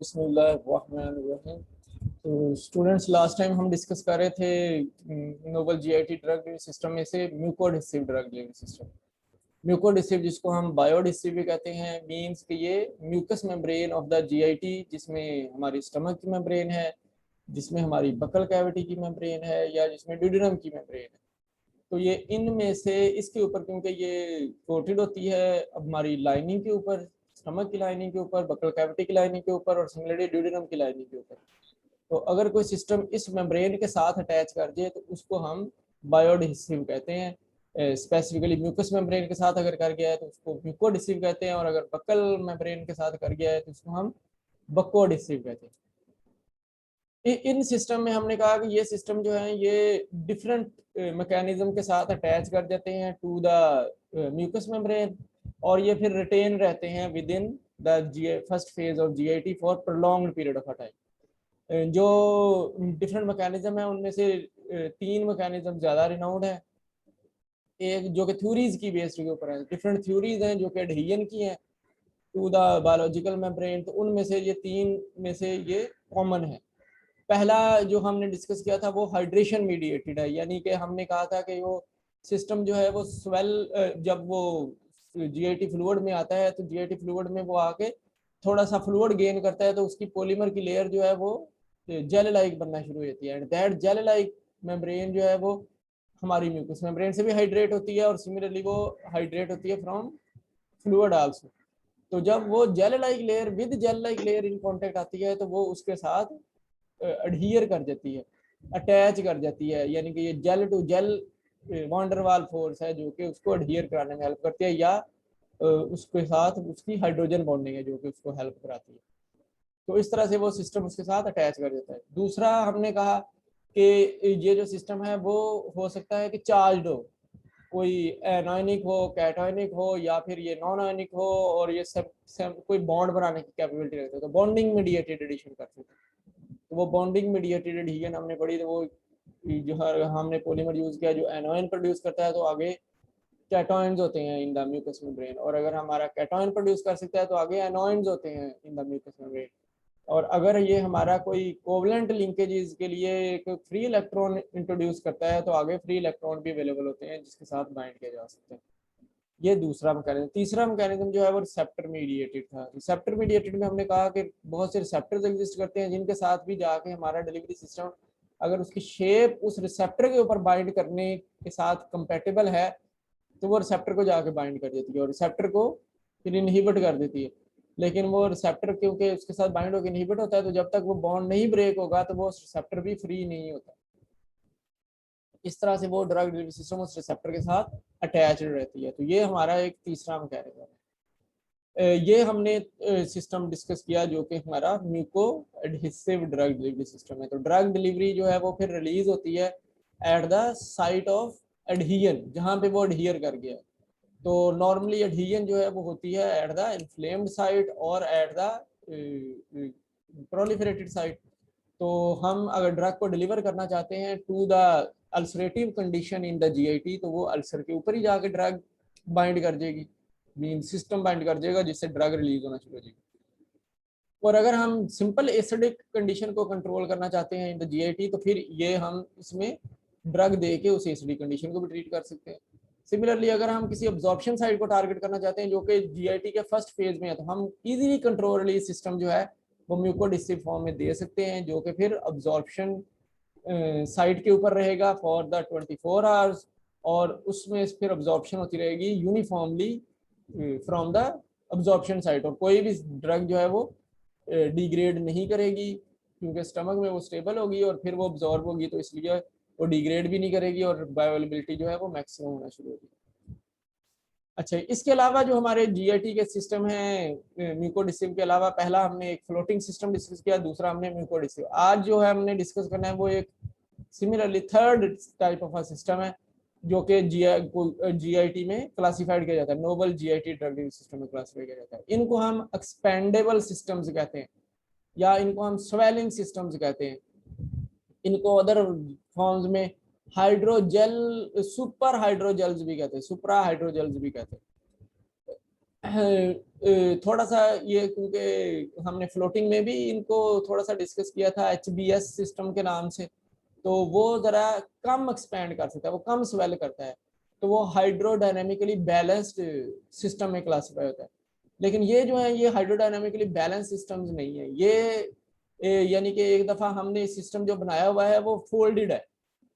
बिस्मिल्लाहिर्रहमानिर्रहीम। तो students, last time हम डिस्कस कर रहे थे noble GIT drug delivery system में से mucoadhesive drug delivery system. Mucoadhesive जिसको हम बायोएडहेसिव भी कहते हैं, मींस कि ये mucus membrane of the GIT, जिसमें हमारी स्टमक की मेम्ब्रेन है, जिसमें हमारी बकल कैविटी की मेम्ब्रेन है, या जिसमें ड्यूडेनम की मेम्ब्रेन है। तो ये इनमें से इसके ऊपर, क्योंकि ये कोटेड होती है हमारी लाइनिंग के ऊपर, स्टमक की लाइनिंग के ऊपर, बकल कैविटी की लाइनिंग के ऊपर, और सिमिलरली ड्यूडेनम की लाइनिंग के ऊपर। तो अगर कोई सिस्टम इस मेम्ब्रेन के साथ अटैच कर जाए तो उसको हम बायोएडहेसिव कहते हैं। स्पेसिफिकली म्यूकस मेम्ब्रेन के साथ अगर कर गया है तो उसको म्यूकोएडहेसिव कहते हैं, और अगर बकल मेम्ब्रेन के साथ कर गया है तो उसको हम बकोएडहेसिव कहते हैं। इन सिस्टम में हमने कहा कि ये सिस्टम जो है ये डिफरेंट मैकेनिज्म के साथ अटैच कर जाते हैं टू द म्यूकस मेम्ब्रेन, और ये फिर रिटेन रहते हैं within the first phase of GIT for prolonged period of time. जो डिफरेंट मैकेनिज्म है उनमें से तीन मैकेनिज्म ज़्यादा रिनाउंड है। एक जो कि थ्योरीज की बेस्ड के ऊपर है, डिफरेंट थ्योरीज हैं जो कि एडहेजन की हैं टू द बायोलॉजिकल मेम्ब्रेन। तो उनमें से ये तीन में से ये कॉमन है। पहला जो हमने डिस्कस किया था वो हाइड्रेशन मीडिएटेड है, यानी कि हमने कहा था कि वो सिस्टम जो है वो स्वेल, जब वो जीआईटी फ्लूइड में आता है तो जीआईटी फ्लूइड में वो आके थोड़ा सा फ्लूइड गेन करता है तो उसकी पॉलीमर की लेयर जो है वो जेल लाइक बनना शुरू होती है, and that gel like membrane जो है वो हमारी म्यूकस मेम्ब्रेन से भी हाइड्रेट होती है, और सिमिलरली वो हाइड्रेट होती है फ्रॉम फ्लूइड आल्सो। तो जब वो gel like layer with gel like layer in contact आती है तो वो उसके साथ अडहियर कर जाती है, अटैच कर जाती है, यानी कि ये जेल टू जेल वॉन्डरवाल फोर्स है जो कि उसको अडहियर कराने में हेल्प करती है, या उसके साथ उसकी हाइड्रोजन बॉन्डिंग है जो कि उसको हेल्प कराती है। तो इस तरह से वो सिस्टम उसके साथ अटैच कर देता है। दूसरा हमने कहा कि ये जो सिस्टम है वो हो सकता है कि चार्ज हो, कोई एनायनिक हो, कैटायनिक हो, या फिर ये नॉन आयनिक हो, और ये सब कोई बॉन्ड बनाने की कैपेबिलिटी रखते हैं, तो बॉन्डिंग मीडिएटेड एडिशन कर सकते हैं। तो वो बॉन्डिंग मीडिएटेड एडिशन हमने पढ़ी, तो वो जो हमने पॉलीमर यूज किया जो एनोइन प्रोड्यूस करता है, तो आगे कैटायंस होते हैं इन द म्यूकस मेम्ब्रेन, और अगर हमारा कैटायन प्रोड्यूस कर सकता है तो आगे एनोइंस होते हैं इन द म्यूकस मेम्ब्रेन। और अगर ये हमारा कोई कोवलेंट लिंकेजेस के लिए एक फ्री इलेक्ट्रॉन इंट्रोड्यूस करता है तो आगे फ्री इलेक्ट्रॉन भी अवेलेबल होते हैं जिसके साथ बाइंड किया जा सकता है। ये दूसरा मैकेनिज्म। तीसरा मैकेनिज्म जो है वो रिसेप्टर मीडिएटेड था। रिसेप्टर मीडिएटेड में हमने कहा कि बहुत से रिसेप्टर्स एग्जिस्ट करते हैं जिनके साथ भी जाके हमारा डिलीवरी सिस्टम, अगर उसकी शेप उस रिसेप्टर के ऊपर बाइंड करने के साथ कंपेटेबल है तो वो रिसेप्टर को जाके बाइंड कर देती है और रिसेप्टर को फिर इनहिबिट कर देती है। लेकिन वो रिसेप्टर क्योंकि उसके साथ बाइंड होकर इनहिबिट होता है, तो जब तक वो बॉन्ड नहीं ब्रेक होगा तो वो रिसेप्टर भी फ्री नहीं होता। इस तरह से वो ड्रग डिलीवरी सिस्टम उस रिसेप्टर के साथ अटैच रहती है। तो ये हमारा एक तीसरा मैकेनिज्म है। ये हमने सिस्टम डिस्कस किया जो कि हमारा muco adhesive drug delivery system है। तो ड्रग डिलीवरी जो है वो फिर रिलीज होती है एट द साइट ऑफ एडहिजन, जहाँ पे वो एडहियर कर गया। तो नॉर्मली एडहिजन जो है वो होती है एट द इन्फ्लेम्ड साइट और एट द प्रोलिफरेटेड साइट। तो हम अगर ड्रग को डिलीवर करना चाहते हैं to the ulcerative condition in the GIT, तो वो अल्सर के ऊपर ही जाके ड्रग बाइंड कर देगी, मीन सिस्टम बाइंड कर देगा जिससे ड्रग रिलीज होना शुरू हो जाएगी। और अगर हम सिंपल एसिडिक कंडीशन को कंट्रोल करना चाहते हैं इन द जीआईटी, तो फिर ये हम इसमें ड्रग दे के उस एसिडिक कंडीशन को भी ट्रीट कर सकते हैं। सिमिलरली अगर हम किसी अब्जॉर्प्शन साइट को टारगेट करना चाहते हैं जो कि जीआईटी के फर्स्ट फेज में है, तो हम इजीली कंट्रोल रिलीज सिस्टम जो है वो म्यूकोडिस्टिव फॉर्म में दे सकते हैं, जो कि फिर अब्जॉर्प्शन साइट के ऊपर रहेगा फॉर द 24 आवर्स, और उसमें फिर अब्जॉर्प्शन होती रहेगी uniformly from the absorption site, और कोई भी ड्रग जो है वो डिग्रेड नहीं करेगी क्योंकि स्टमक में वो स्टेबल होगी और फिर वो अब्जॉर्ब होगी, तो इसलिए वो डिग्रेड भी नहीं करेगी और बायोअवेलेबिलिटी जो है वो मैक्सिमम होना शुरू होगी। अच्छा, इसके अलावा जो हमारे जीआईटी के सिस्टम है म्यूकोडिस्टिव के अलावा, पहला हमने एक फ्लोटिंग सिस्टम डिस्कस किया, दूसरा हमने म्यूकोडिस्टिव। आज जो है हमने डिस्कस करना है वो एक similarly third type of system है जो कि जीआईटी में क्लासिफाइड किया जाता है, noble GIT drug delivery system में क्लासिफाइड किया जाता है। इनको हम एक्सपेंडेबल सिस्टम्स कहते हैं या इनको हम स्वेलिंग सिस्टम्स कहते हैं। इनको अदर फॉर्म्स में हाइड्रोजेल, सुपर हाइड्रोजेल्स भी कहते हैं, सुप्रा हाइड्रोजेल्स भी कहते हैं। थोड़ा सा ये, क्योंकि हमने फ्लोटिंग में भी इनको थोड़ा सा डिस्कस किया था HBS सिस्टम के नाम से, तो वो जरा कम एक्सपैंड कर सकता है, वो कम स्वेल करता है, तो वो हाइड्रोडायनेमिकली बैलेंस्ड सिस्टम में क्लासिफाई होता है। लेकिन ये जो है ये हाइड्रोडायनेमिकली बैलेंस सिस्टम्स नहीं है, ये यानी कि एक दफ़ा हमने सिस्टम जो बनाया हुआ है वो फोल्डेड है,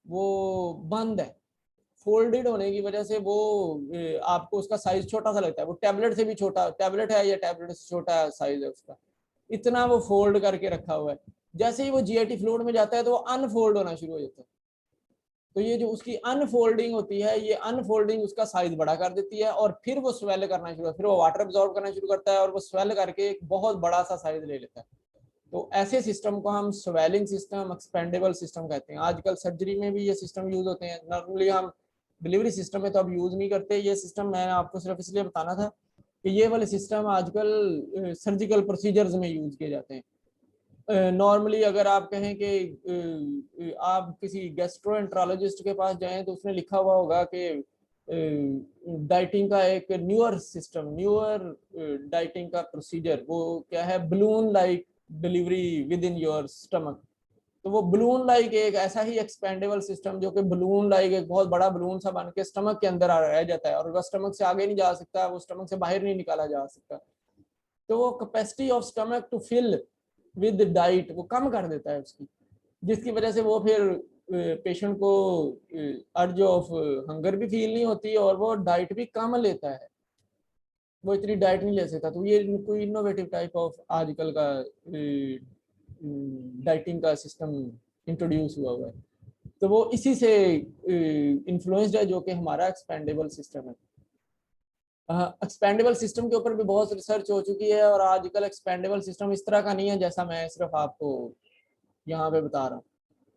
वो बंद है। फोल्डेड होने की वजह से वो आपको उसका साइज छोटा सा लगता है, वो टैबलेट से भी छोटा, टैबलेट है या टैबलेट से छोटा साइज है उसका, इतना वो फोल्ड करके रखा हुआ है। जैसे ही वो जीआईटी फ्लूइड में जाता है तो वो अनफोल्ड होना शुरू हो जाता है। तो ये जो उसकी अनफोल्डिंग होती है, ये अनफोल्डिंग उसका साइज बड़ा कर देती है और फिर वो स्वेल करना शुरू, फिर वो वाटर एब्जॉर्ब करना शुरू करता है और वो स्वेल करके एक बहुत बड़ा सा साइज ले लेता है। तो ऐसे सिस्टम को हम स्वेलिंग सिस्टम, एक्सपेंडेबल सिस्टम कहते हैं। आजकल सर्जरी में भी ये सिस्टम यूज होते हैं, नॉर्मली हम डिलीवरी सिस्टम में तो अब यूज नहीं करते ये सिस्टम। मैंने आपको सिर्फ इसलिए बताना था कि ये वाले सिस्टम आजकल सर्जिकल प्रोसीजर्स में यूज किए जाते हैं। नॉर्मली अगर आप कहें कि आप किसी गैस्ट्रोएंट्रोलॉजिस्ट के पास जाएं तो उसने लिखा हुआ होगा कि डाइटिंग का एक न्यूअर सिस्टम, न्यूअर डाइटिंग का प्रोसीजर, वो क्या है, balloon like delivery with in your stomach. तो वो बलून लाइक एक ऐसा ही एक्सपेंडेबल सिस्टम जो कि बलून लाइक एक बहुत बड़ा बलून सा बन के स्टमक के अंदर रह जाता है और वह स्टमक से आगे नहीं जा सकता, वो स्टमक से बाहर नहीं निकाला जा सकता। तो वो capacity of stomach to fill with diet वो कम कर देता है उसकी, जिसकी वजह से वो फिर पेशेंट को अर्ज ऑफ हंगर भी फील नहीं होती और वो डाइट भी कम लेता है, वो इतनी डाइट नहीं ले सकता। तो ये कोई इनोवेटिव टाइप ऑफ आजकल का डाइटिंग का सिस्टम इंट्रोड्यूस हुआ है। तो वो इसी से इन्फ्लुएंस्ड है, जो कि हमारा एक्सपेंडेबल सिस्टम है। एक्सपेंडेबल सिस्टम के ऊपर भी बहुत रिसर्च हो चुकी है और आजकल एक्सपेंडेबल सिस्टम इस तरह का नहीं है जैसा मैं सिर्फ आपको यहाँ पे बता रहा हूँ।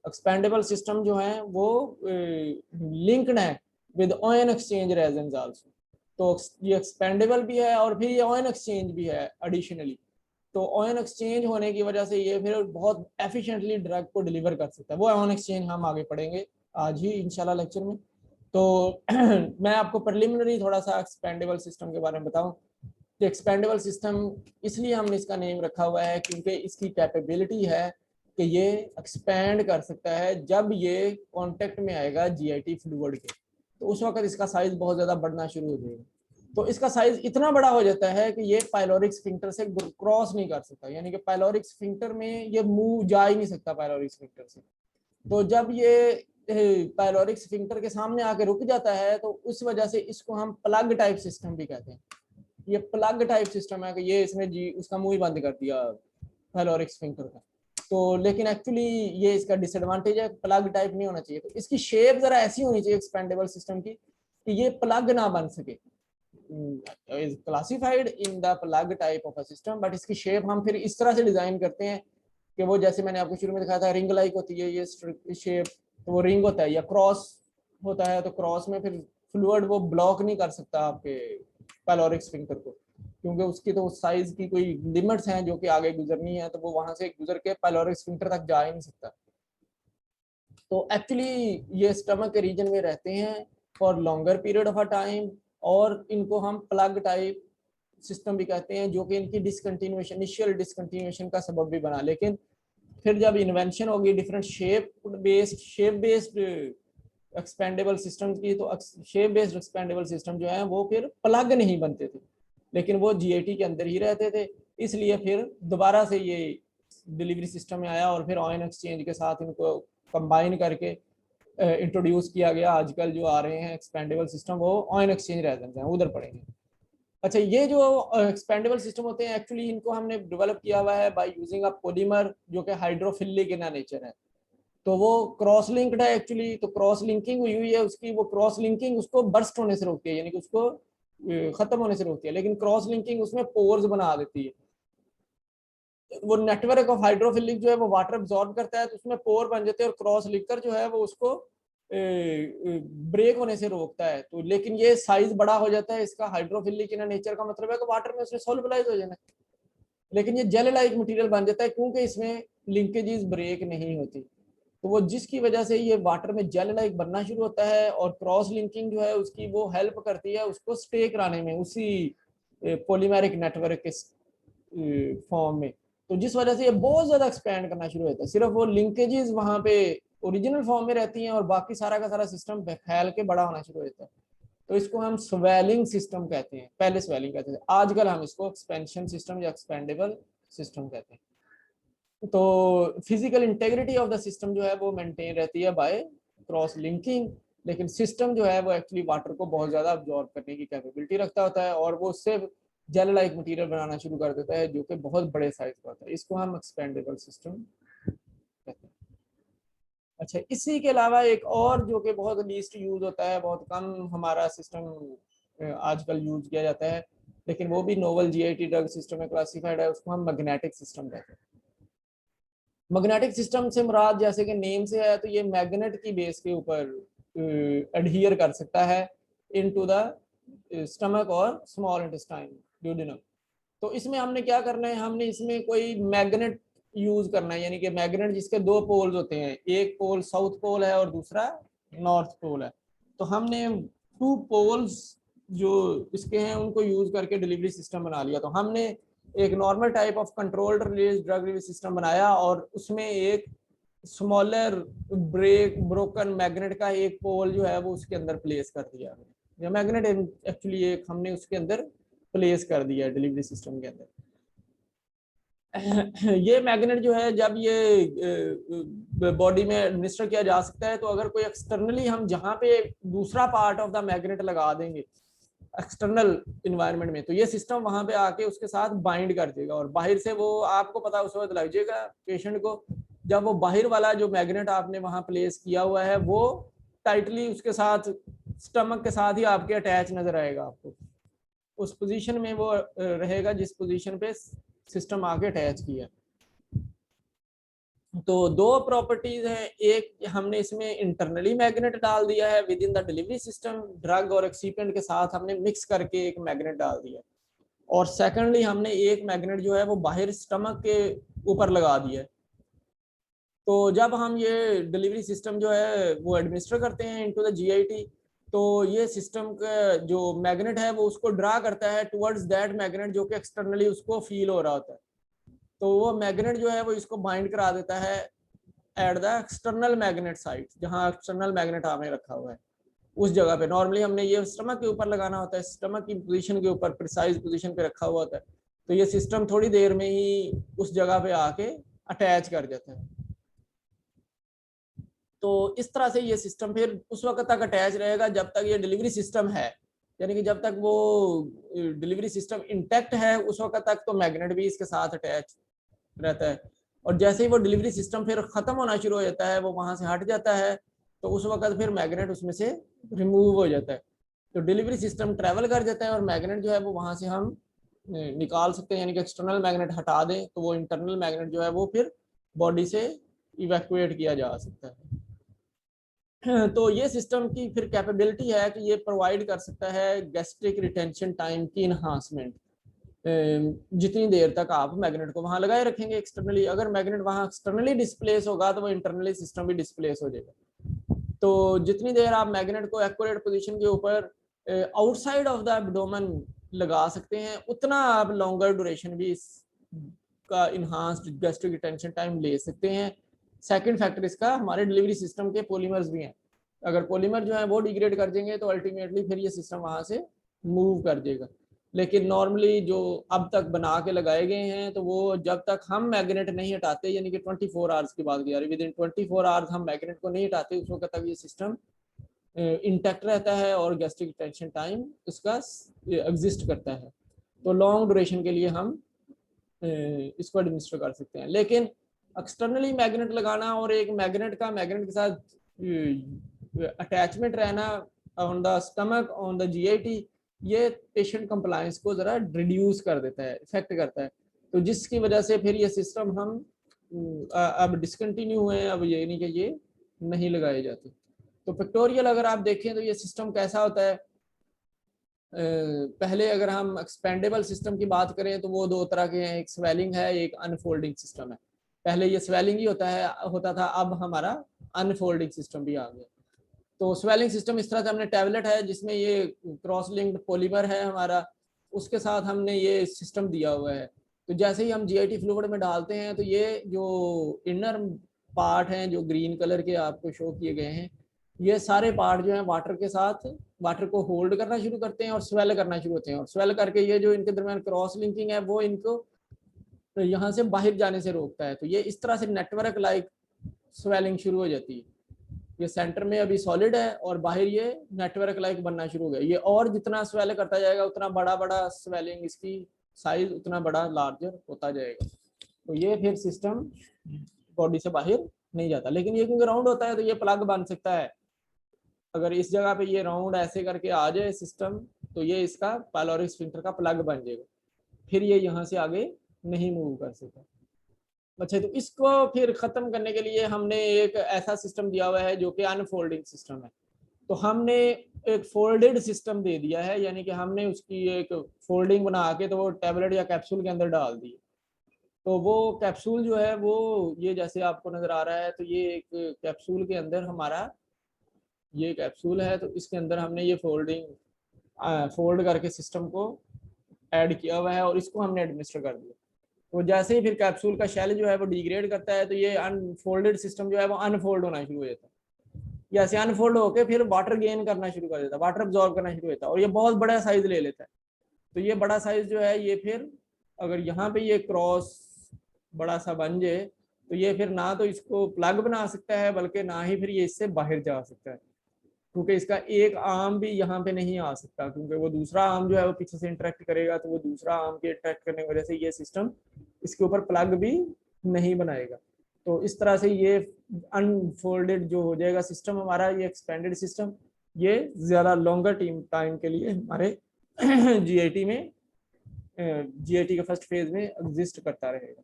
एक्सपेंडेबल सिस्टम जो है वो लिंक्ड है with ion exchange resins also. तो ये एक्सपेंडेबल भी है और फिर ये ऑयन एक्सचेंज भी है एडिशनली। तो ऑयन एक्सचेंज होने की वजह से ये फिर बहुत एफिशिएंटली ड्रग को डिलीवर कर सकता है। वो ऑयन एक्सचेंज हम आगे पढ़ेंगे आज ही इंशाल्लाह लेक्चर में। तो मैं आपको प्रिलिमिनरी थोड़ा सा एक्सपेंडेबल सिस्टम के बारे में बताऊं। तो एक्सपेंडेबल सिस्टम इसलिए हमने इसका नेम रखा हुआ है क्योंकि इसकी कैपेबिलिटी है कि ये एक्सपैंड कर सकता है जब ये कांटेक्ट में आएगा जीआईटी फ्लूइड के, तो उस वक्त इसका साइज बहुत ज़्यादा बढ़ना शुरू हो जाएगा। तो इसका साइज इतना बड़ा हो जाता है कि ये पाइलोरिक स्फिंक्टर से क्रॉस नहीं कर सकता, यानी कि पाइलोरिक स्फिंक्टर में ये मूव जा ही नहीं सकता पाइलोरिक स्फिंक्टर से। तो जब ये पाइलोरिक स्फिंक्टर के सामने आके रुक जाता है तो उस वजह से इसको हम प्लग टाइप सिस्टम भी कहते हैं। ये प्लग टाइप सिस्टम है कि ये इसने जी उसका मुंह ही बंद कर दिया पाइलोरिक स्फिंक्टर का। तो लेकिन एक्चुअली ये इसका डिसएडवांटेज है, प्लग टाइप नहीं होना चाहिए। तो इसकी शेप जरा ऐसी होनी चाहिए एक्सपेंडेबल सिस्टम की कि ये प्लग ना बन सके, is classified in the plug type of a system, but इसकी शेप हम फिर इस तरह से डिजाइन करते हैं कि वो जैसे मैंने आपको शुरू में दिखाया था रिंग लाइक होती है ये शेप, तो वो रिंग होता है, या क्रॉस होता है तो क्रॉस में फिर फ्लूइड वो ब्लॉक नहीं कर सकता आपके पाइलोरिक स्फिंक्टर को, क्योंकि उसकी तो साइज की कोई लिमिट्स हैं जो कि आगे गुजरनी है, तो वो वहां से गुजर के पाइलोरिक स्फिंक्टर तक जा ही नहीं सकता। तो एक्चुअली ये स्टमक के रीजन में रहते हैं for longer period of a time, और इनको हम प्लग टाइप सिस्टम भी कहते हैं, जो कि इनकी डिसकंटिन्यूएशन, इनिशियल डिसकंटिन्यूएशन का सबब भी बना। लेकिन फिर जब इन्वेंशन होगी different shape based expandable system की, तो शेप बेस्ड एक्सपेंडेबल सिस्टम जो है वो फिर प्लग नहीं बनते थे, लेकिन वो जीआईटी के अंदर ही रहते थे। इसलिए फिर दोबारा से ये डिलीवरी सिस्टम में आया और फिर ऑयन एक्सचेंज के साथ इनको कंबाइन करके इंट्रोड्यूस किया गया। आजकल जो आ रहे हैं एक्सपेंडेबल सिस्टम वो ऑयन एक्सचेंज रेजन्स हैं, उधर पड़ेंगे। अच्छा, ये जो एक्सपेंडेबल सिस्टम होते हैं एक्चुअली इनको हमने डेवलप किया हुआ है बाय यूजिंग अ पॉलीमर जो कि हाइड्रोफिलिक इन नेचर है। तो वो क्रॉस लिंक्ड है एक्चुअली, तो क्रॉस लिंकिंग हुई हुई है उसकी, वो क्रॉस लिंकिंग उसको बर्स्ट होने से रोकती है, यानी कि उसको खत्म होने से रोकती है, लेकिन क्रॉस लिंकिंग उसमें पोर्स बना देती है। वो नेटवर्क ऑफ हाइड्रोफिलिक जो है वो वाटर एब्जॉर्ब करता है, तो उसमें पोर बन जाते हैं और क्रॉस लिंकर जो है वो उसको ब्रेक होने से रोकता है। तो लेकिन ये साइज बड़ा हो जाता है इसका, हाइड्रोफिलिक इन नेचर का मतलब है कि वाटर में उसने सोल्युबलाइज हो जाना है, लेकिन ये जेल लाइक मटेरियल बन जाता है क्योंकि इसमें लिंकेजेस ब्रेक नहीं होती। तो वो जिसकी वजह से ये वाटर में जेल लाइक बनना शुरू होता है, और क्रॉस लिंकिंग जो है उसकी वो हेल्प करती है उसको स्टे कराने में, उसी पॉलीमेरिक नेटवर्क के फॉर्म में। तो जिस वजह से ये बहुत ज्यादा एक्सपेंड करना शुरू होता है, सिर्फ वो लिंकेजेस वहां पे ओरिजिनल फॉर्म में रहती हैं और बाकी सारा का सारा सिस्टम फैल के बड़ा होना शुरू होता है। तो इसको हम स्वेलिंग सिस्टम कहते हैं, पहले स्वेलिंग कहते थे, आजकल हम इसको एक्सपेंशन सिस्टम या एक्सपेंडेबल सिस्टम कहते हैं। तो physical integrity of the system जो है वो मेंटेन रहती है बाय क्रॉस लिंकिंग, लेकिन सिस्टम जो है वो एक्चुअली वाटर को बहुत ज्यादा अब्जॉर्ब करने की कैपेबिलिटी रखता होता है और वो उससे जेल लाइक मटेरियल बनाना शुरू कर देता है जो कि बहुत बड़े साइज का होता है। इसको हम एक्सपेंडेबल सिस्टम कहते हैं। अच्छा, इसी के अलावा एक और जो कि बहुत लीस्ट यूज होता है, बहुत कम हमारा सिस्टम आजकल यूज किया जाता है, लेकिन वो भी नोवल जीआईटी ड्रग सिस्टम में क्लासिफाइड है, उसको हम मैग्नेटिक सिस्टम कहते हैं। मैग्नेटिक सिस्टम से मुराद जैसे कि नेम से है, तो ये मैग्नेट की बेस के ऊपर एडहियर कर सकता है इनटू द स्टमक और स्मॉल इंटेस्टाइन ड्यूडेनम। तो इसमें हमने क्या करना है, हमने इसमें कोई मैग्नेट यूज करना है, यानी कि मैग्नेट जिसके दो पोल्स होते हैं, एक पोल साउथ पोल है और दूसरा नॉर्थ पोल है। तो हमने टू पोल्स जो इसके हैं उनको यूज करके डिलीवरी सिस्टम बना लिया। तो हमने एक normal type of controlled release drug delivery system बनाया और उसमें एक स्मॉलर ब्रोकन मैग्नेट का एक पोल जो है वो उसके अंदर प्लेस कर दिया। या मैग्नेट एक्चुअली एक हमने उसके अंदर प्लेस कर दिया डिलीवरी सिस्टम के अंदर। ये मैग्नेट जो है जब ये बॉडी में एडमिनिस्टर किया जा सकता है, तो अगर कोई एक्सटर्नली हम जहाँ पे दूसरा पार्ट ऑफ द मैग्नेट लगा देंगे एक्सटर्नल इन्वायरमेंट में, तो ये सिस्टम वहां पे आके उसके साथ बाइंड कर देगा और बाहर से वो आपको पता उस वक्त लग जाएगा पेशेंट को, जब वो बाहर वाला जो मैग्नेट आपने वहां प्लेस किया हुआ है वो टाइटली उसके साथ स्टमक के साथ ही आपके अटैच नजर आएगा, आपको उस पोजीशन में वो रहेगा जिस पोजीशन पे सिस्टम आके अटैच किया। तो दो प्रॉपर्टीज हैं, एक हमने इसमें इंटरनली मैग्नेट डाल दिया है with in the delivery system, drug और एक्सीपेंट के साथ हमने मिक्स करके एक मैग्नेट डाल दिया, और सेकेंडली हमने एक मैग्नेट जो है वो बाहर स्टमक के ऊपर लगा दिया। तो जब हम ये डिलीवरी सिस्टम जो है वो एडमिनिस्टर करते हैं इनटू द जीआईटी, तो ये सिस्टम का जो मैग्नेट है वो उसको ड्रा करता है टुवर्ड्स दैट मैग्नेट जो कि एक्सटर्नली उसको फील हो रहा होता है। तो वो मैग्नेट जो है वो इसको बाइंड करा देता है at the external magnet site, जहाँ एक्सटर्नल मैग्नेट आपने रखा हुआ है उस जगह पे। नॉर्मली हमने ये स्टमक के ऊपर लगाना होता है, स्टमक की पोजीशन के ऊपर प्रिसाइज पोजीशन पे रखा हुआ होता है। तो ये सिस्टम थोड़ी देर में ही उस जगह पे आके अटैच कर जाता है। तो इस तरह से ये सिस्टम फिर उस वक्त तक अटैच रहेगा जब तक ये डिलीवरी सिस्टम है, यानी कि जब तक वो डिलीवरी सिस्टम इंटैक्ट है उस वक्त तक तो मैग्नेट भी इसके साथ अटैच रहता है। और जैसे ही वो डिलीवरी सिस्टम फिर खत्म होना शुरू हो जाता है, वो वहां से हट जाता है, तो उस वक्त फिर मैग्नेट उसमें से रिमूव हो जाता है। तो डिलीवरी सिस्टम ट्रेवल कर जाता है और मैग्नेट जो है वो वहां से हम निकाल सकते हैं, यानी कि एक्सटर्नल मैग्नेट हटा दें तो वो इंटरनल मैग्नेट जो है वो फिर बॉडी से इवैक्यूएट किया जा सकता है। तो ये सिस्टम की फिर कैपेबिलिटी है कि ये प्रोवाइड कर सकता है गैस्ट्रिक रिटेंशन टाइम की इन्हांसमेंट। जितनी देर तक आप मैग्नेट को वहां लगाए रखेंगे एक्सटर्नली, अगर मैग्नेट वहां एक्सटर्नली डिस्प्लेस होगा तो वो इंटरनली सिस्टम भी डिस्प्लेस हो जाएगा। तो जितनी देर आप मैग्नेट को एक्यूरेट पोजीशन के ऊपर आउटसाइड ऑफ द एब्डोमेन लगा सकते हैं, उतना आप लॉन्गर ड्यूरेशन भी इसका इन्हांस्ड गैस्ट्रिक रिटेंशन टाइम ले सकते हैं। सेकंड फैक्टर इसका हमारे डिलीवरी सिस्टम के पॉलीमर्स भी हैं, अगर पॉलीमर जो है वो डिग्रेड कर देंगे तो अल्टीमेटली फिर ये सिस्टम वहां से मूव कर देगा। लेकिन नॉर्मली जो अब तक बना के लगाए गए हैं तो वो जब तक हम मैग्नेट नहीं हटाते, यानी कि 24 आवर्स की बात की जा रही है, विद इन 24 आवर्स हम मैग्नेट को नहीं हटाते, उस वक्त तक ये सिस्टम इंटैक्ट रहता है और गैस्ट्रिक टेंशन टाइम इसका एग्जिस्ट करता है। तो लॉन्ग ड्यूरेशन के लिए हम इसको एडमिनिस्टर कर सकते हैं। लेकिन एक्सटर्नली मैग्नेट लगाना और एक मैग्नेट का मैग्नेट के साथ अटैचमेंट रहना on the stomach on the GIT, ये पेशेंट कंप्लायंस को जरा रिड्यूस कर देता है, इफेक्ट करता है। तो जिसकी वजह से फिर ये सिस्टम हम अब डिसकंटिन्यू हुए, अब ये नहीं कि ये नहीं लगाए जाते। तो पिक्टोरियल अगर आप देखें तो ये सिस्टम कैसा होता है, पहले अगर हम एक्सपेंडेबल सिस्टम की बात करें तो वो दो तरह के हैं, एक स्वेलिंग है एक अनफोल्डिंग सिस्टम है। पहले ये स्वेलिंग ही होता था, अब हमारा अनफोल्डिंग सिस्टम भी आ गया। तो स्वेलिंग सिस्टम इस तरह से हमने टैबलेट है जिसमें ये क्रॉस लिंक्ड पॉलीमर है हमारा, उसके साथ हमने ये सिस्टम दिया हुआ है। तो जैसे ही हम जीआईटी फ्लूइड में डालते हैं तो ये जो इनर पार्ट हैं जो ग्रीन कलर के आपको शो किए गए हैं, ये सारे पार्ट जो हैं वाटर के साथ वाटर को होल्ड करना शुरू करते हैं और स्वेल करना शुरू होते हैं, और स्वेल करके ये जो इनके दरमियान क्रॉस लिंकिंग है वो इनको तो यहाँ से बाहर जाने से रोकता है। तो ये इस तरह से नेटवर्क लाइक स्वेलिंग शुरू हो जाती है। ये सेंटर में अभी सॉलिड है और बाहर ये नेटवर्क लाइक बनना शुरू हो गया। ये और जितना स्वेल करता जाएगा उतना बड़ा बड़ा स्वेलिंग, इसकी साइज उतना बड़ा लार्जर होता जाएगा। तो ये फिर सिस्टम बॉडी से बाहर नहीं जाता। लेकिन ये क्योंकि राउंड होता है तो ये प्लग बन सकता है। अगर इस जगह पे ये राउंड ऐसे करके आ जाए सिस्टम तो ये इसका पायलोरिक स्फिंक्टर का प्लग बन जाएगा, फिर ये यहाँ से आगे नहीं मूव कर सकता। अच्छा, तो इसको फिर खत्म करने के लिए हमने एक ऐसा सिस्टम दिया हुआ है जो कि अनफोल्डिंग सिस्टम है। तो हमने एक फोल्डेड सिस्टम दे दिया है, यानी कि हमने उसकी एक फोल्डिंग बना के तो वो टैबलेट या कैप्सूल के अंदर डाल दी। तो वो कैप्सूल जो है वो ये जैसे आपको नजर आ रहा है, तो ये एक कैप्सूल के अंदर हमारा ये कैप्सूल है, तो इसके अंदर हमने ये फोल्ड करके सिस्टम को ऐड किया हुआ है और इसको हमने एडमिनिस्टर कर दिया। तो जैसे ही फिर कैप्सूल का शेल जो है वो डिग्रेड करता है तो ये अनफोल्डेड सिस्टम जो है वो अनफोल्ड होना शुरू हो जाता है। ऐसे अनफोल्ड होकर फिर वाटर गेन करना शुरू कर देता है, वाटर अब्जॉर्ब करना शुरू होता है और ये बहुत बड़ा साइज ले लेता है। तो ये बड़ा साइज जो है ये फिर अगर यहाँ पे ये क्रॉस बड़ा सा बन जाए तो ये फिर ना तो इसको प्लग बना सकता है बल्कि ना ही फिर ये इससे बाहर जा सकता है, क्योंकि इसका एक आर्म भी यहाँ पे नहीं आ सकता, क्योंकि वो दूसरा आर्म जो है वो पीछे से इंटरेक्ट करेगा। तो वो दूसरा आर्म के इंटरेक्ट करने की वजह से ये सिस्टम इसके ऊपर प्लग भी नहीं बनाएगा। तो इस तरह से ये अनफोल्डेड जो हो जाएगा सिस्टम हमारा, ये एक्सपेंडेड सिस्टम, ये ज्यादा लॉन्गर टाइम के लिए हमारे जीआईटी में जीआईटी के फर्स्ट फेज में एग्जिस्ट करता रहेगा।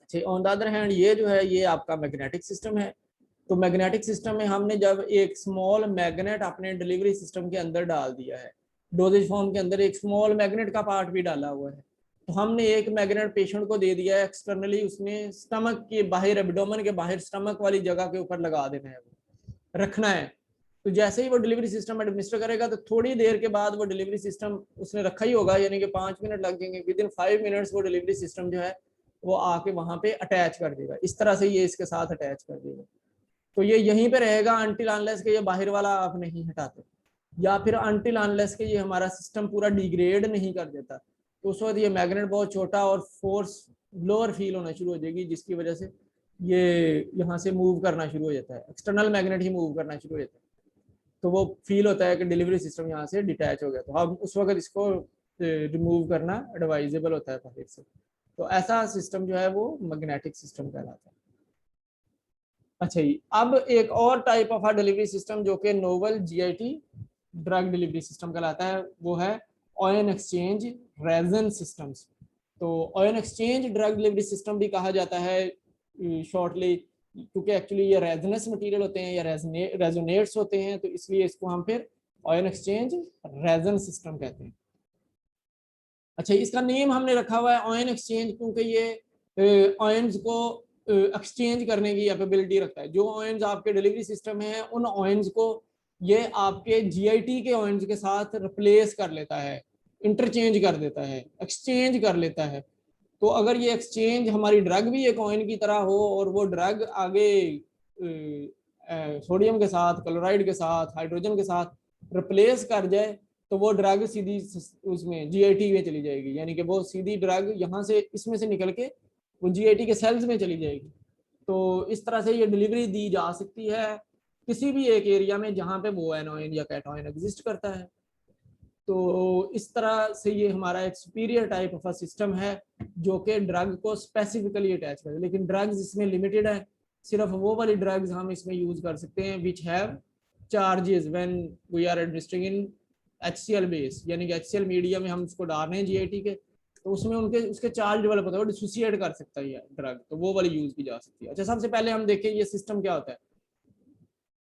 अच्छा, ऑन द अदर हैंड ये जो है ये आपका मैग्नेटिक सिस्टम है। तो मैग्नेटिक सिस्टम में हमने जब एक स्मॉल मैग्नेट अपने डिलीवरी सिस्टम के अंदर डाल दिया है, डोजेज फॉर्म के अंदर एक स्मॉल मैग्नेट का पार्ट भी डाला हुआ है, तो हमने एक मैग्नेट पेशेंट को दे दिया है एक्सटर्नली, उसने स्टमक के बाहर, एब्डोमेन के बाहर स्टमक वाली जगह के ऊपर लगा देना है, वो रखना है। तो जैसे ही वो डिलीवरी सिस्टम एडमिनिस्टर करेगा तो थोड़ी देर के बाद वो डिलीवरी सिस्टम उसने रखा ही होगा, यानी कि 5 मिनट लग जाएंगे, विद इन 5 मिनट्स वो डिलीवरी सिस्टम जो है वो आके वहां पे अटैच कर देगा। इस तरह से ये इसके साथ अटैच कर देगा। तो ये यहीं पे रहेगा अनटिल अनलेस के ये बाहर वाला आप नहीं हटाते, या फिर अनटिल अनलेस के ये हमारा सिस्टम पूरा डिग्रेड नहीं कर देता। तो उस वक्त ये मैग्नेट बहुत छोटा और फोर्स लोअर फील होना शुरू हो जाएगी, जिसकी वजह से ये यहाँ से मूव करना शुरू हो जाता है, एक्सटर्नल मैग्नेट ही मूव करना शुरू हो जाता है। तो वो फील होता है कि डिलीवरी सिस्टम यहाँ से डिटैच हो गया, तो हम उस वक्त इसको रिमूव करना एडवाइजेबल होता है बाहर से। तो ऐसा सिस्टम जो है वो मैग्नेटिक सिस्टम कहलाता है। अच्छा जी, अब एक और टाइप ऑफ डिलीवरी सिस्टम जो कि novel GIT drug delivery system कहलाता है, वो है आयन एक्सचेंज रेजन सिस्टम्स। तो ion exchange drug delivery system भी कहा जाता है शॉर्टली, क्योंकि एक्चुअली ये रेजनस मटेरियल होते हैं या रेजोनेट्स होते हैं, तो इसलिए इसको हम फिर आयन एक्सचेंज रेजन सिस्टम कहते हैं। अच्छा, इसका नेम हमने रखा हुआ है आयन एक्सचेंज, क्योंकि ये आयन्स को एक्सचेंज करने की कैपेबिलिटी रखता है। जो ऑयन्स आपके डिलीवरी सिस्टम है उन ऑयन्स को ये आपके जीआईटी के ऑयन्स के साथ रिप्लेस कर लेता है, इंटरचेंज कर देता है, एक्सचेंज कर लेता है। तो अगर ये एक्सचेंज हमारी ड्रग भी एक ऑयन की तरह हो और वो ड्रग आगे सोडियम के साथ, क्लोराइड के साथ, हाइड्रोजन के साथ रिप्लेस कर जाए तो वो ड्रग सीधी उसमें जीआईटी में चली जाएगी, यानी कि वो सीधी ड्रग यहाँ से इसमें से निकल के वो जीआईटी के सेल्स में चली जाएगी। तो इस तरह से ये डिलीवरी दी जा सकती है किसी भी एक एरिया में जहाँ पे वो एनोइन या कैटोइन एग्जिस्ट करता है। तो इस तरह से ये हमारा एक सुपीरियर टाइप ऑफ सिस्टम है जो कि ड्रग को स्पेसिफिकली अटैच करे। लेकिन ड्रग्स इसमें लिमिटेड है, सिर्फ वो वाली ड्रग्स हम इसमें यूज कर सकते हैं which have charges when we are administering in HCl base, यानी कि HCl मीडिया में हम उसको डाल रहे हैं जीआईटी के, तो उसमें उसके चार्ज डेवलप होता है, वो डिसोसिएट कर सकता है ड्रग, तो वो वाली यूज की जा सकती है। अच्छा, सबसे पहले हम देखें ये सिस्टम क्या होता है।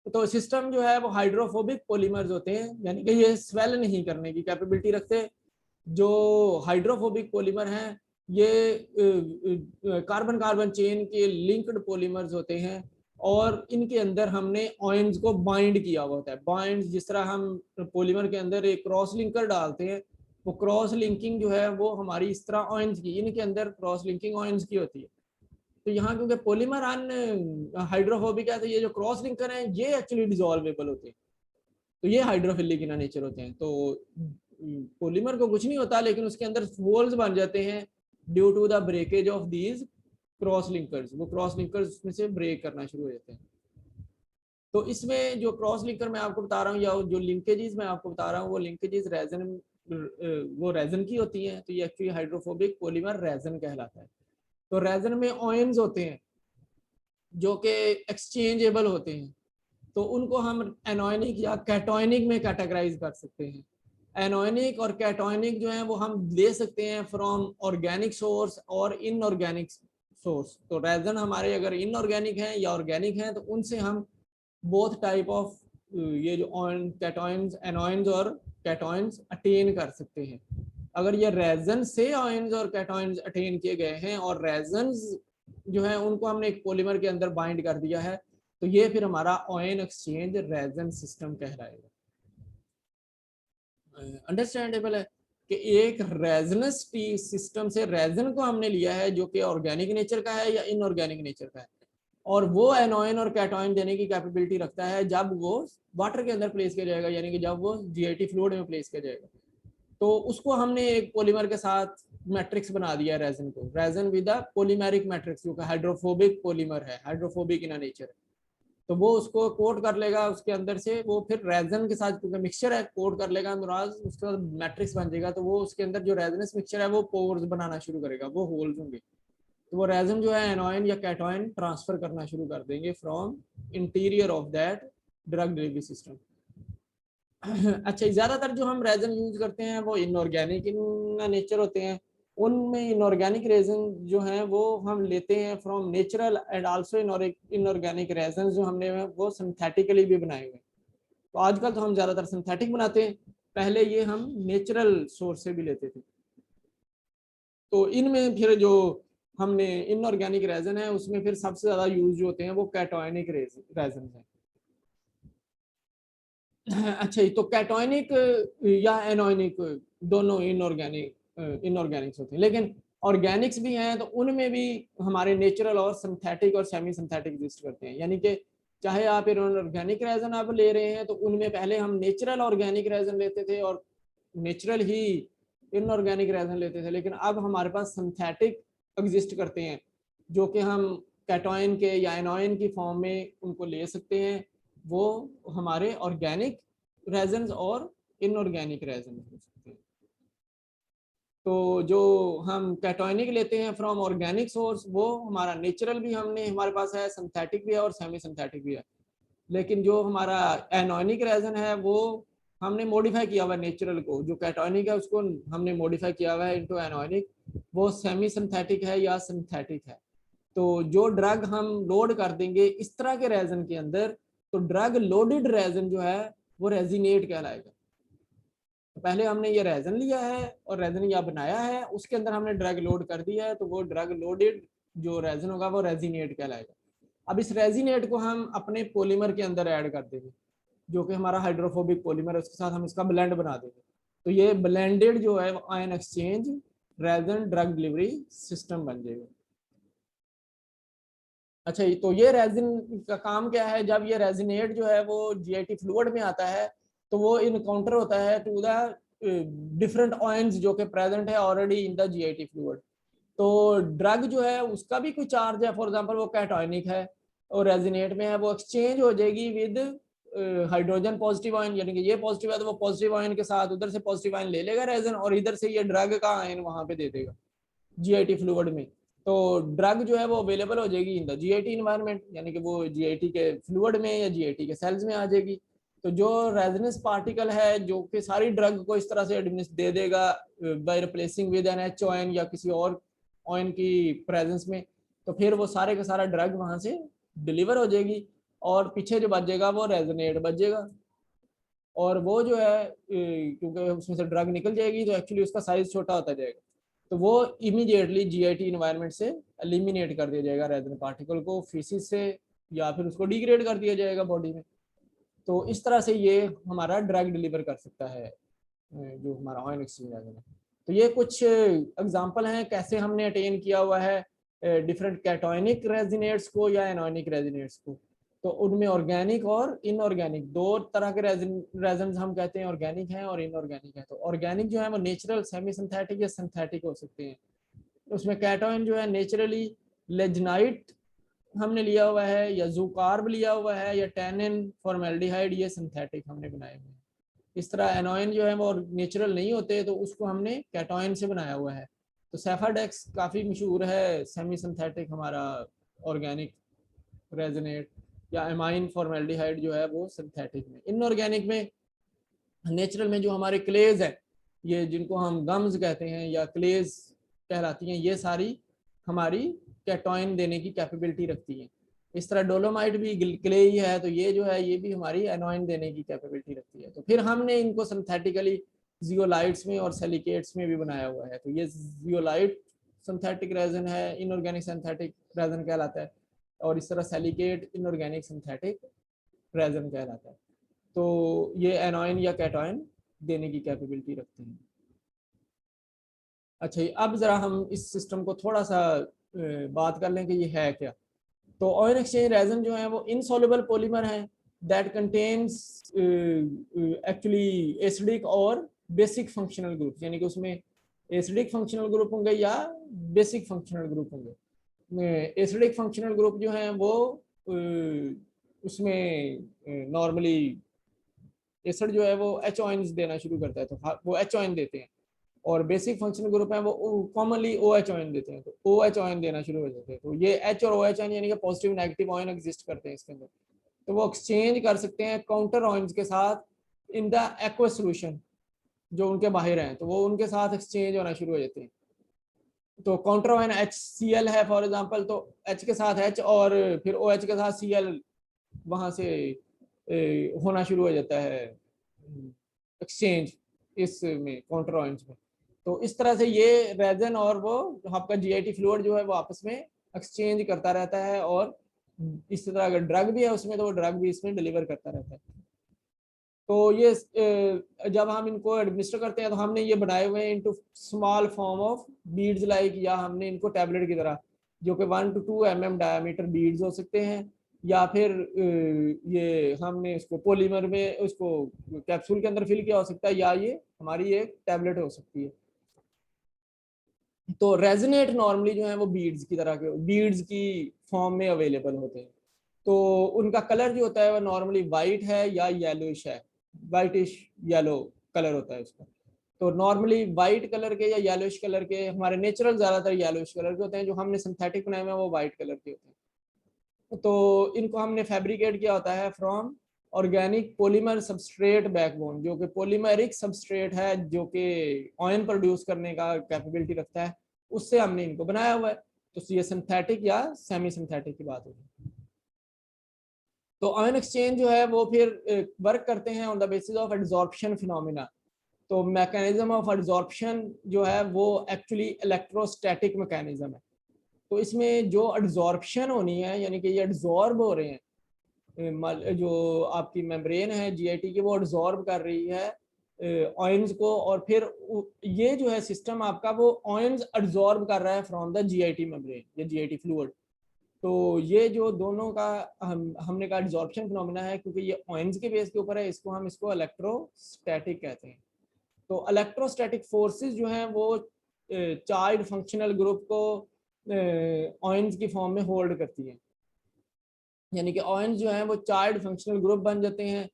तो सिस्टम जो है वो हाइड्रोफोबिक पॉलीमर्स होते हैं, यानी कि ये स्वेल नहीं करने की कैपेबिलिटी रखते। जो हाइड्रोफोबिक पॉलीमर हैं ये कार्बन कार्बन चेन के लिंक्ड पॉलीमर्स होते हैं और इनके अंदर हमने ऑयन्स को बाइंड किया हुआ होता है। बाइंड जिस तरह हम पॉलीमर के अंदर एक क्रॉस लिंकर डालते हैं, वो क्रॉस लिंकिंग जो है वो हमारी इस तरह ऑयंस की, इनके अंदर क्रॉस लिंकिंग ऑयंस की होती है। तो यहाँ क्योंकि पॉलीमर अन हाइड्रोफोबिक है, तो ये जो क्रॉस लिंकर हैं ये एक्चुअली डिसॉल्वेबल होते हैं, तो ये हाइड्रोफिलिक इन नेचर होते हैं। तो पॉलीमर को कुछ नहीं होता, लेकिन उसके अंदर होल्स बन जाते हैं due to the breakage of these cross linkers. वो क्रॉस लिंकर्स उसमें से ब्रेक करना शुरू हो जाते हैं। तो इसमें जो क्रॉस लिंकर मैं आपको बता रहा हूँ, या जो लिंकेजेस मैं आपको बता रहा हूँ, वो लिंकेजेस रेजन, वो रेजन की होती हैं। तो ये एक्चुअली हाइड्रोफोबिक पॉलीमर रेजन कहलाता है। तो रेजन में ऑयंस होते हैं जो कि एक्सचेंजेबल होते हैं, तो उनको हम एनोनिक या कैटोनिक में कैटेगराइज कर सकते हैं। एनोनिक और कैटोनिक जो है वो हम ले सकते हैं फ्रॉम ऑर्गेनिक सोर्स और इनऑर्गेनिक सोर्स। तो रेजन हमारे अगर इनऑर्गेनिक हैं या ऑर्गेनिक हैं, तो उनसे हम बोथ टाइप ऑफ ये जो कैटोइंस, एनोइंस और कैटोइंस अटेन कर सकते हैं। अगर ये रेजन से आयंस और कैटोइंस अटेन किए गए हैं और रेजन्स जो है उनको हमने एक पॉलीमर के अंदर बाइंड कर दिया है, तो ये फिर हमारा आयन एक्सचेंज रेजन सिस्टम कहलाएगा। अंडरस्टैंडेबल है कि एक रेजनस सिस्टम से रेजन को हमने लिया है जो कि ऑर्गेनिक नेचर का है या इनऑर्गेनिक नेचर का है, और वो एनोइन और कैटोइन देने की कैपेबिलिटी रखता है जब वो वाटर के अंदर प्लेस किया जाएगा, यानी कि जब वो जीआईटी फ्लूइड में प्लेस किया जाएगा। तो उसको हमने एक पॉलीमर के साथ मैट्रिक्स बना दिया रेजन को, resin with a polymeric matrix, जो कि हाइड्रोफोबिक पॉलीमर है, हाइड्रोफोबिक इन नेचर है। तो वो उसको कोट कर लेगा, उसके अंदर से वो फिर रेजन के साथ क्योंकि मिक्सचर है कोट कर लेगा मुराद, उसके बाद मैट्रिक्स बन जाएगा। तो वो उसके अंदर जो रेजनस मिक्सचर है वो पोर्स बनाना शुरू करेगा, वो होल्स होंगे। तो वो रेजन जो है एनोइन या कैटोइन ट्रांसफर करना शुरू कर देंगे from interior of that drug delivery system. अच्छा, ज्यादातर जो हम रेजन यूज करते हैं वो इनऑर्गेनिक इन नेचर होते हैं। उनमें इनऑर्गेनिक रेजन जो हैं वो हम लेते हैं from natural and also inorganic resin जो हमने वो सिंथेटिकली भी बनाए हुए। तो आजकल तो हम ज्यादातर सिंथेटिक बनाते हैं, पहले ये हम नेचुरल सोर्स से भी लेते थे। तो इनमें फिर जो हमने इनऑर्गेनिक रेजन है उसमें फिर सबसे ज्यादा यूज जो होते हैं वो कैटोनिक रेजन है। अच्छा, तो कैटोनिक या एनोनिक दोनों इनऑर्गेनिक्स होते हैं, लेकिन ऑर्गेनिक्स भी हैं। तो उनमें भी हमारे नेचुरल और सिंथेटिक और सेमी सिंथेटिक एग्जिस्ट करते हैं। यानी कि चाहे आप इनऑर्गेनिक रेजन आप ले रहे हैं, तो उनमें पहले हम नेचुरल ऑर्गेनिक रेजन लेते थे और नेचुरल ही इनऑर्गेनिक रेजन लेते थे, लेकिन अब हमारे पास सिंथेटिक एग्जिस्ट करते हैं जो कि हम कैटोइन के या एनोइन की फॉर्म में उनको ले सकते हैं। वो हमारे ऑर्गेनिक रेजन्स और इनऑर्गेनिक रेजन हो सकते हैं। तो जो हम कैटोनिक लेते हैं फ्रॉम ऑर्गेनिक सोर्स, वो हमारा नेचुरल भी हमने हमारे पास है, सिंथेटिक भी है और सेमी सिंथेटिक भी है। लेकिन जो हमारा एनोनिक रेजन है वो हमने मॉडिफाई किया हुआ है, नेचुरल को जो कैटोनिक है उसको हमने मॉडिफाई किया हुआ है इनटू एनोनिक, वो सेमी सिंथेटिक है या सिंथेटिक है। तो जो ड्रग हम लोड कर देंगे इस तरह के रेजन के अंदर, तो ड्रग लोडेड रेजन जो है वो रेजिनेट कहलाएगा। तो पहले हमने ये रेजन लिया है और रेजन या बनाया है, उसके अंदर हमने ड्रग लोड कर दिया है, तो वो ड्रग लोडेड जो रेजन होगा वो रेजिनेट कहलाएगा। अब इस रेजिनेट को हम अपने पॉलीमर के अंदर ऐड कर देंगे, जो कि हमारा हाइड्रोफोबिक पॉलीमर है, उसके साथ हम इसका ब्लेंड बना देंगे। तो ये ब्लेंडेड जो है ion exchange resin drug delivery system बन जाएगा। अच्छा, तो ये रेजिन का काम क्या है? जब ये रेजिनेट जो है वो जीआईटी फ्लूइड में आता है, तो वो इनकाउंटर होता है टू द डिफरेंट ऑयंस जो कि प्रेजेंट है already in the GIT fluid. तो ड्रग जो है उसका भी कोई चार्ज है, फॉर एग्जांपल वो कैटोनिक है और रेजिनेट में है, वो एक्सचेंज हो जाएगी विद हाइड्रोजन पॉजिटिव आयन, यानी कि ये पॉजिटिव है तो वो पॉजिटिव आयन के साथ उधर से पॉजिटिव आयन ले लेगा रेजन, और इधर से ये ड्रग का आयन वहां पे दे देगा जीआईटी फ्लूइड में। तो ड्रग जो है वो अवेलेबल हो जाएगी इन द जीआईटी इन्वायरमेंट, यानी कि वो जीआईटी के फ्लूइड में या जीआईटी के सेल्स में आ जाएगी। तो जो रेजनेंस पार्टिकल है जो कि सारी ड्रग को इस तरह से एडमिनिस्ट्रेट दे देगा by replacing with an H ion या किसी और ऑयन की प्रेजेंस में, तो फिर वो सारे का सारा ड्रग वहां से डिलीवर हो जाएगी और पीछे जो बचेगा वो रेजोनेट बचेगा। और वो जो है क्योंकि उसमें से ड्रग निकल जाएगी तो एक्चुअली उसका साइज छोटा होता जाएगा, तो वो इमीडिएटली जीआईटी इन्वायरमेंट से एलिमिनेट कर दिया जाएगा रेजन पार्टिकल को फीसिस से, या फिर उसको डिग्रेड कर दिया जाएगा बॉडी में। तो इस तरह से ये हमारा ड्रग डिलीवर कर सकता है जो हमारा आयन एक्सचेंज रेजन है। तो ये कुछ एग्जांपल हैं कैसे हमने अटेन किया हुआ है डिफरेंट कैटोनिक रेजिनेट्स को या एनोनिक रेजिनेट्स को। तो उनमें ऑर्गेनिक और इनऑर्गेनिक दो तरह के रेजन्स हम कहते हैं, ऑर्गेनिक हैं और इनऑर्गेनिक हैं। तो ऑर्गेनिक जो है वो नेचुरल सेमी सिंथेटिक या सिंथेटिक हो सकते हैं। उसमें कैटोन जो है नेचुरली लेजनाइट हमने लिया हुआ है या जूकार्ब लिया हुआ है या टैनिन फॉर्मेल्डिहाइड, ये सिंथेटिक हमने बनाए हुए हैं। इस तरह एनोइन जो है वो नेचुरल नहीं होते तो उसको हमने कैटोइन से बनाया हुआ है। तो सेफाडेक्स काफ़ी मशहूर है सेमी सिंथेटिक हमारा ऑर्गेनिक रेजोनेट, या एमाइन फॉर्मेल्डिहाइड जो है वो सिंथेटिक में। इनऑर्गेनिक में नेचुरल में जो हमारे क्लेज है, ये जिनको हम गम्स कहते हैं या क्लेज कहलाती हैं, ये सारी हमारी कैटोइन देने की कैपेबिलिटी रखती है। इस तरह डोलोमाइट भी क्ले ही है, तो ये जो है ये भी हमारी एनोइन देने की कैपेबिलिटी रखती है। तो फिर हमने इनको सिंथेटिकली जियोलाइट्स में और सिलिकेट्स में भी बनाया हुआ है। तो ये जियोलाइट सिंथेटिक रेजन है, इनऑर्गेनिक सिंथेटिक रेजन कहलाता है, और इस तरह सिलिकेट इनऑर्गेनिक सिंथेटिक रेजन कहलाता है। तो ये एनोइन या कैटोइन देने की कैपेबिलिटी रखते हैं। अच्छा, अब जरा हम इस सिस्टम को थोड़ा सा बात कर लें कि ये है क्या। तो आयन एक्सचेंज रेजन जो है वो इनसॉल्युबल पॉलीमर है दैट कंटेन्स एक्चुअली एसिडिक और बेसिक फंक्शनल ग्रुप, यानी कि उसमें एसिडिक फंक्शनल ग्रुप होंगे या बेसिक फंक्शनल ग्रुप होंगे। एसिडिक फंक्शनल ग्रुप जो हैं वो उसमें नॉर्मली एसिड जो है वो एच ऑइन्स देना शुरू करता है, तो वो एच ऑइन देते हैं। और बेसिक फंक्शनल ग्रुप है वो कॉमनली ओ एच ऑइन देते हैं, तो ओ एच ऑइन देना शुरू हो जाते हैं। तो ये एच और ओ एच ऑइन यानी कि पॉजिटिव नेगेटिव ऑइन एग्जिस्ट करते हैं इसके अंदर। तो वो एक्सचेंज कर सकते हैं काउंटर ऑइन्स के साथ इन द एक्वस सोल्यूशन जो उनके बाहर हैं, तो वो उनके साथ एक्सचेंज होना शुरू हो जाते हैं। तो काउंटर ऑइन HCl है फॉर एग्जांपल, तो H के साथ H और फिर OH के साथ Cl वहां से होना शुरू हो जाता है एक्सचेंज इसमें काउंटर ऑइन्स में। तो इस तरह से ये रेजन और वो आपका GIT फ्लूइड जो है वो आपस में एक्सचेंज करता रहता है, और इस तरह अगर ड्रग भी है उसमें तो वो ड्रग भी इसमें डिलीवर करता रहता है। तो ये जब हम इनको एडमिनिस्टर करते हैं तो हमने ये बनाए हुए हैं into small form of beads like, या हमने इनको टैबलेट की तरह जो कि 1 to 2 mm डायमीटर बीड्स हो सकते हैं, या फिर ये हमने इसको पॉलीमर में उसको कैप्सूल के अंदर फिल किया हो सकता है, या ये हमारी एक टैबलेट हो सकती है। तो रेजोनेट नॉर्मली जो है वो बीड्स की तरह के बीड्स की फॉर्म में अवेलेबल होते हैं। तो उनका कलर जो होता है वो नॉर्मली वाइट है या येलोइश है, वाइटिश येलो कलर होता है उसका। तो नॉर्मली वाइट कलर के या येलोइश कलर के, हमारे नेचुरल ज्यादातर येलोइश कलर के होते हैं, जो हमने सिंथेटिक बनाए हुए हैं वो वाइट कलर के होते हैं। तो इनको हमने फैब्रिकेट किया होता है from organic polymer substrate backbone, जो कि पॉलीमेरिक सबस्ट्रेट है जो कि ऑयन प्रोड्यूस करने का कैपेबिलिटी रखता है, उससे हमने इनको बनाया हुआ है। तो ये सिंथेटिक या सेमी सिंथेटिक की बात होगी। तो आयन एक्सचेंज जो है वो फिर वर्क करते हैं on the basis of adsorption phenomena. तो मैकेनिज्म ऑफ एडजॉर्प्शन जो है वो एक्चुअली इलेक्ट्रोस्टैटिक मैकेनिज्म है। तो इसमें जो एडजॉर्प्शन होनी है, यानी कि ये एडजॉर्ब हो रहे हैं, जो आपकी मेम्ब्रेन है GIT की वो एडजॉर्ब कर रही है ऑयन्स को, और फिर ये जो है सिस्टम आपका वो ऑयन्स एडजॉर्ब कर रहा है फ्रॉम द GIT मेम्ब्रेन या GIT फ्लूइड। तो ये जो दोनों का हमने कहा एडजॉर्प्शन फिनोमेना है, क्योंकि ये ऑयन्स के बेस के ऊपर है, हम इसको इलेक्ट्रोस्टैटिक कहते हैं। तो इलेक्ट्रोस्टैटिक फोर्सेस जो हैं वो चार्ज फंक्शनल ग्रुप को ऑयन्स की फॉर्म में होल्ड करती हैं, यानी कि ऑयन्स जो हैं वो चार्ज फंक्शनल ग्रुप बन जाते हैं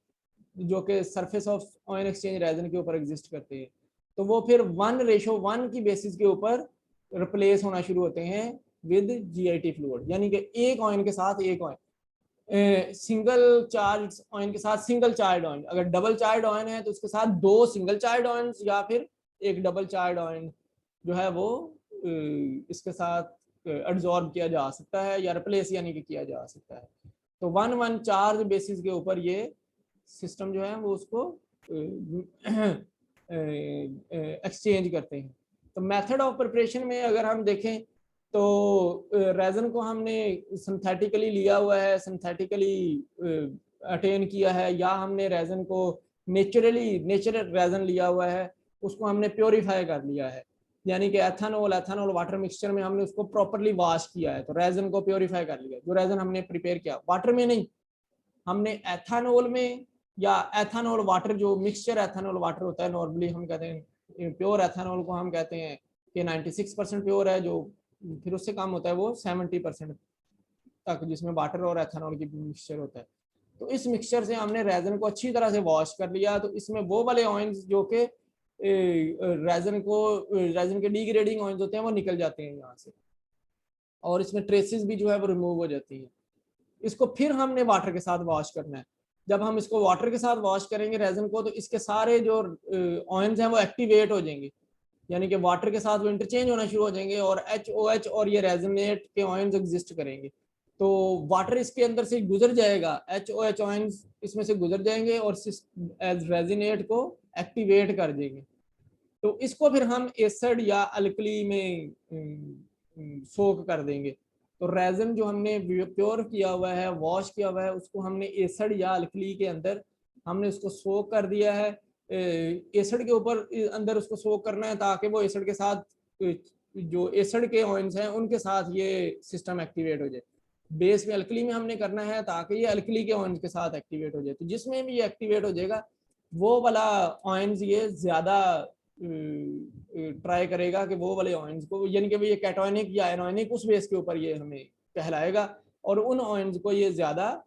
जो कि surface of ion exchange resin के ऊपर एग्जिस्ट करते हैं। तो वो फिर 1:1 की बेसिस के ऊपर रिप्लेस होना शुरू होते हैं विद GIT फ्लूइड, यानी कि एक ऑयन के साथ एक ऑयन, सिंगल चार्ज ऑयन के साथ सिंगल चार्ज ऑयन, अगर डबल चार्ज ऑयन है तो उसके साथ 2 सिंगल चार्ज ऑयन, या फिर एक डबल चार्ज ऑयन जो है वो इसके साथ एब्जॉर्ब किया जा सकता है या रिप्लेस यानी कि किया जा सकता है। तो 1:1 चार्ज बेसिस के ऊपर ये सिस्टम जो है वो उसको एक्सचेंज करते हैं। तो मेथड ऑफ प्रिपरेशन में अगर हम देखें तो रेजन को हमने सिंथेटिकली लिया हुआ है, सिंथेटिकली अटेन किया है, या हमने रेजन को नेचुरल रेजन लिया हुआ है, उसको हमने प्योरीफाई कर लिया है, यानी कि एथेनॉल वाटर मिक्सचर में हमने उसको प्रॉपरली वॉश किया है, तो रेजन को प्योरीफाई कर लिया। जो रेजन हमने प्रिपेयर किया वाटर में नहीं, हमने एथेनॉल में या एथेनॉल वाटर, जो मिक्सचर एथेनॉल वाटर होता है, नॉर्मली हम कहते हैं प्योर एथेनॉल को हम कहते हैं कि 96% प्योर है, जो फिर उससे कम होता है वो 70% तक, जिसमें वाटर और एथेनॉल की मिक्सचर होता है। तो इस मिक्सचर से हमने रेजन को अच्छी तरह से वॉश कर लिया, तो इसमें वो वाले ऑयल्स जो कि रेजन के डिग्रेडिंग ऑयल्स होते हैं वो निकल जाते हैं यहाँ से, और इसमें ट्रेसेस भी जो है वो रिमूव हो जाती है। इसको फिर हमने वाटर के साथ वॉश करना है। जब हम इसको वाटर के साथ वॉश करेंगे रेजन को, तो इसके सारे जो ऑयल्स हैं वो एक्टिवेट हो जाएंगे, यानी कि वाटर के साथ वो इंटरचेंज होना शुरू हो जाएंगे, और HOH और ये रेजोनेट के ऑयल्स एग्जिस्ट करेंगे। तो वाटर इसके अंदर से गुजर जाएगा, HOH ऑयल्स इसमें से गुजर जाएंगे और एज रेजोनेट को एक्टिवेट कर देंगे। तो इसको फिर हम एसिड या अल्कली में सोक कर देंगे। तो रेजन जो हमने प्योर किया हुआ है, वॉश किया हुआ है, उसको हमने एसिड या अल्कली के अंदर हमने उसको सोक कर दिया है। एसिड के ऊपर अंदर उसको सोक करना है, ताकि वो एसिड के साथ जो एसिड के ऑयल्स हैं उनके साथ ये सिस्टम एक्टिवेट हो जाए। बेस में अल्कली में हमने करना है ताकि ये अल्कली के ऑयल्स के साथ एक्टिवेट हो जाए। तो जिसमें भी ये एक्टिवेट हो जाएगा वो वाला ऑयल्स ये ज्यादा ट्राई करेगा कि वो वाले ऑयल्स को, यानी कि ये कैटायनिक या एनायनिक उस बेस के ऊपर ये हमें कहलाएगा, और उन ऑयल्स को ये ज्यादा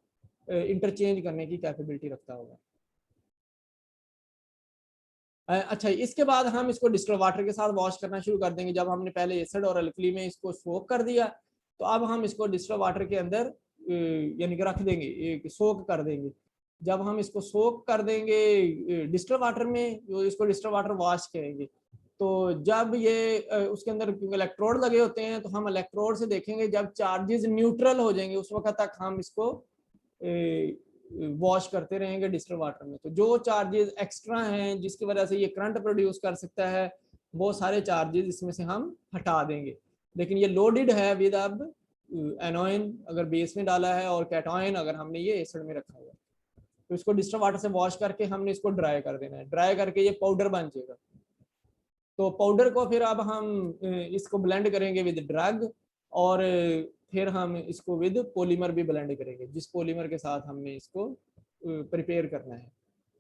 इंटरचेंज करने की कैपेबिलिटी रखता होगा। अच्छा, इसके बाद हम इसको डिस्टिल्ड वाटर के साथ वॉश करना शुरू कर देंगे। जब हमने पहले एसिड और अल्कली में इसको सोक कर दिया, तो अब हम इसको डिस्टिल्ड वाटर के अंदर यानी कि रख देंगे, सोक कर देंगे। जब हम इसको सोक कर देंगे डिस्टिल्ड वाटर में, जो इसको डिस्टिल्ड वाटर वॉश करेंगे, तो जब ये उसके अंदर क्योंकि इलेक्ट्रोड लगे होते हैं, तो हम इलेक्ट्रोड से देखेंगे जब चार्जेस न्यूट्रल हो जाएंगे उस वक्त तक हम इसको वॉश करते रहेंगे डिस्टिल्ड वाटर में। तो जो चार्जेस एक्स्ट्रा हैं जिसकी वजह से ये करंट प्रोड्यूस कर सकता है, वो सारे चार्जेस इसमें से हम हटा देंगे। लेकिन ये लोडेड है विद अब एनोइन अगर बेस में डाला है, और कैटायन अगर हमने ये एसिड में रखा हुआ है। तो इसको डिस्टिल्ड वाटर से वॉश करके हमने इसको ड्राई कर देना है। ड्राई करके ये पाउडर बन जाएगा। तो पाउडर को फिर अब हम इसको ब्लेंड करेंगे विद ड्रग, और फिर हम इसको विद पॉलीमर भी ब्लेंड करेंगे, जिस पॉलीमर के साथ हमने इसको प्रिपेयर करना है।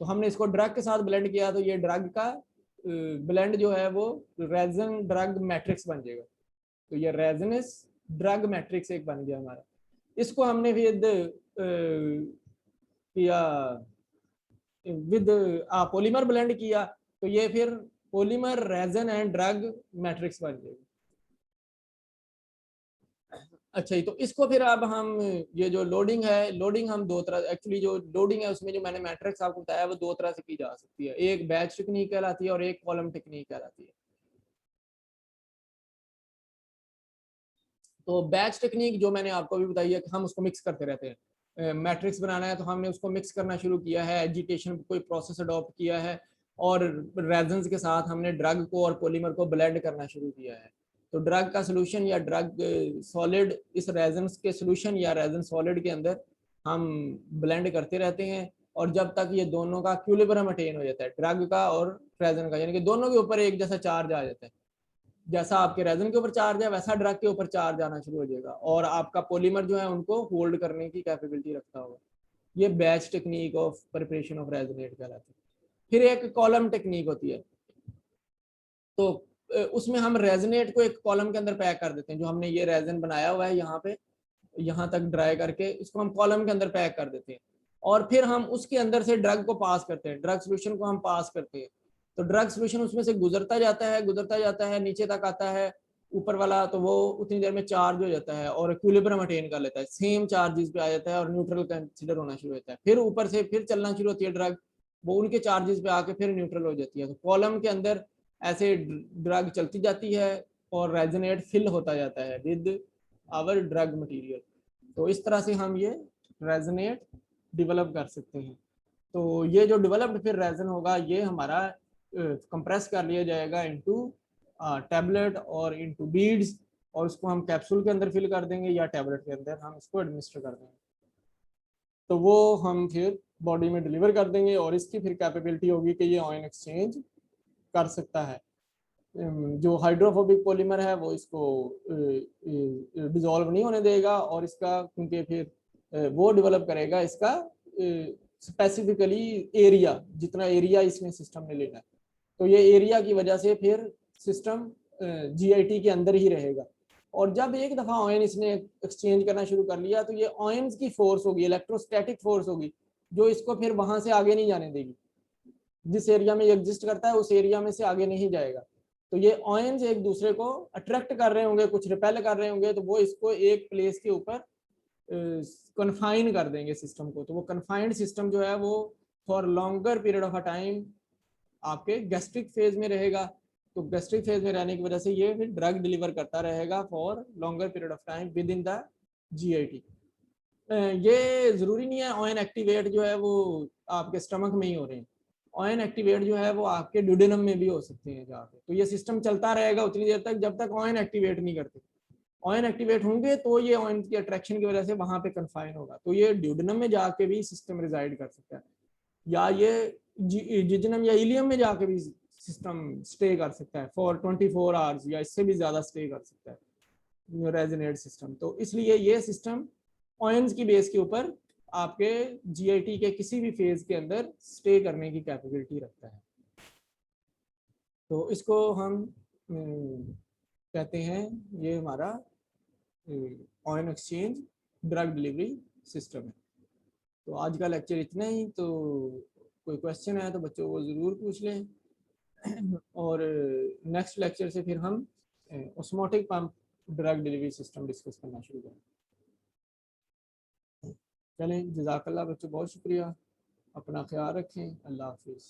तो हमने इसको ड्रग के साथ ब्लेंड किया, तो ये ड्रग का ब्लेंड जो है वो रेजन ड्रग मैट्रिक्स बन जाएगा। तो ये रेजनस ड्रग मैट्रिक्स एक बन गया हमारा। इसको हमने विद किया विद पॉलीमर ब्लेंड किया, तो ये फिर polymer resin and drug matrix बन जाएगी। अच्छा, तो इसको फिर अब हम ये जो लोडिंग है, लोडिंग हम दो तरह, एक्चुअली जो लोडिंग है उसमें जो मैंने मैट्रिक्स आपको बताया वो दो तरह से की जा सकती है। एक बैच टेक्निक कहलाती है और एक कॉलम टेक्निक कहलाती है। तो बैच टेक्निक जो मैंने आपको भी बताई है कि हम उसको मिक्स करते रहते हैं। मैट्रिक्स बनाना है तो हमने उसको मिक्स करना शुरू किया है, एजिटेशन कोई प्रोसेस अडॉप्ट किया है, और रेजन्स के साथ हमने ड्रग को और पॉलीमर को ब्लेंड करना शुरू किया है। तो ड्रग का सोल्यूशन या ड्रग सॉलिड इस रेजन्स के सोल्यूशन या रेजन सॉलिड के अंदर हम ब्लेंड करते रहते हैं, और जब तक ये दोनों का इक्विलिब्रियम अटेन हो जाता है, ड्रग का और रेजन का, यानी कि दोनों के ऊपर एक जैसा चार्ज आ जाता है। जैसा आपके रेजन के ऊपर चार्ज है वैसा ड्रग के ऊपर चार्ज आना शुरू हो जाएगा, और आपका पॉलीमर जो है उनको होल्ड करने की कैपेबिलिटी रखता होगा। ये batch technique of preparation of resonate कहलाती है। फिर एक कॉलम टेक्निक होती है। तो उसमें हम रेजोनेट को एक कॉलम के अंदर पैक कर देते हैं। जो हमने ये रेजन बनाया हुआ है यहाँ पे, यहाँ तक ड्राई करके इसको हम कॉलम के अंदर पैक कर देते हैं, और फिर हम उसके अंदर से ड्रग को पास करते हैं, ड्रग सोल्यूशन को हम पास करते हैं। तो ड्रग सोल्यूशन उसमें से गुजरता जाता है नीचे तक आता है ऊपर वाला, तो वो उतनी देर में चार्ज हो जाता है और इक्विलिब्रियम अटेन कर लेता है, सेम चार्जेस पे आ जाता है और न्यूट्रल कंसीडर होना शुरू होता है। फिर ऊपर से फिर चलना शुरू होती है ड्रग, वो उनके चार्जेस पे आके फिर न्यूट्रल हो जाती है। तो कॉलम के अंदर ऐसे ड्रग चलती जाती है और रेजोनेट फिल होता जाता है विद आवर ड्रग मटेरियल। तो इस तरह से हम ये रेजोनेट डेवलप कर सकते हैं। तो ये जो डेवलप्ड फिर रेजन होगा ये हमारा कंप्रेस कर लिया जाएगा इनटू टैबलेट और इनटू बीड्स, और उसको हम कैप्सूल के अंदर फिल कर देंगे या टैबलेट के अंदर हम इसको एडमिनिस्टर कर देंगे। तो वो हम फिर बॉडी में डिलीवर कर देंगे और इसकी फिर कैपेबिलिटी होगी कि ये आयन एक्सचेंज कर सकता है। जो हाइड्रोफोबिक पॉलीमर है वो इसको डिसॉल्व नहीं होने देगा और इसका क्योंकि फिर वो डेवलप करेगा इसका स्पेसिफिकली एरिया, जितना एरिया इसमें सिस्टम ने लेना है, तो ये एरिया की वजह से फिर सिस्टम जीआईटी के अंदर ही रहेगा। और जब एक दफा आयन इसने एक्सचेंज करना शुरू कर लिया तो ये आयन्स की फोर्स होगी, इलेक्ट्रोस्टैटिक फोर्स होगी, जो इसको फिर वहां से आगे नहीं जाने देगी। जिस एरिया में ये एग्जिस्ट करता है उस एरिया में से आगे नहीं जाएगा। तो ये आयन्स एक दूसरे को अट्रैक्ट कर रहे होंगे, कुछ रिपेल कर रहे होंगे, तो वो इसको एक प्लेस के ऊपर कन्फाइन कर देंगे सिस्टम को। तो वो कन्फाइंड सिस्टम जो है वो for longer period of a time आपके गैस्ट्रिक फेज में रहेगा। तो गैस्ट्रिक फेज में रहने की वजह से ये फिर ड्रग डिलीवर करता रहेगा for longer period of time within the GIT. ये जरूरी नहीं है आयन एक्टिवेट जो है वो आपके स्टमक में ही हो रहे हैं, आयन एक्टिवेट जो है वो आपके ड्यूडेनम में भी हो सकते हैं जाके। तो ये सिस्टम चलता रहेगा उतनी देर तक जब तक आयन एक्टिवेट नहीं करते। आयन एक्टिवेट होंगे तो ये आयन की अट्रैक्शन की वजह से वहां पे कन्फाइन होगा, तो ये ड्यूडेनम में जाके भी सिस्टम रिजाइड कर सकता है, या ये जिजनम या इलियम में जाके भी सिस्टम स्टे कर सकता है फॉर 24 आवर्स या इससे भी ज्यादा स्टे कर सकता है रेजोनेट सिस्टम। तो इसलिए ये सिस्टम आयंस की बेस के ऊपर आपके जीआईटी के किसी भी फेज के अंदर स्टे करने की कैपेबिलिटी रखता है। तो इसको हम कहते हैं ये हमारा ion exchange drug delivery system है। तो आज का लेक्चर इतना ही। तो कोई क्वेश्चन है तो बच्चों को ज़रूर पूछ लें और नेक्स्ट लेक्चर से फिर हम osmotic pump drug delivery system discuss करना शुरू करें। चलें, जज़ाकल्लाह बच्चों, बहुत शुक्रिया, अपना ख्याल रखें, अल्लाह हाफिज़।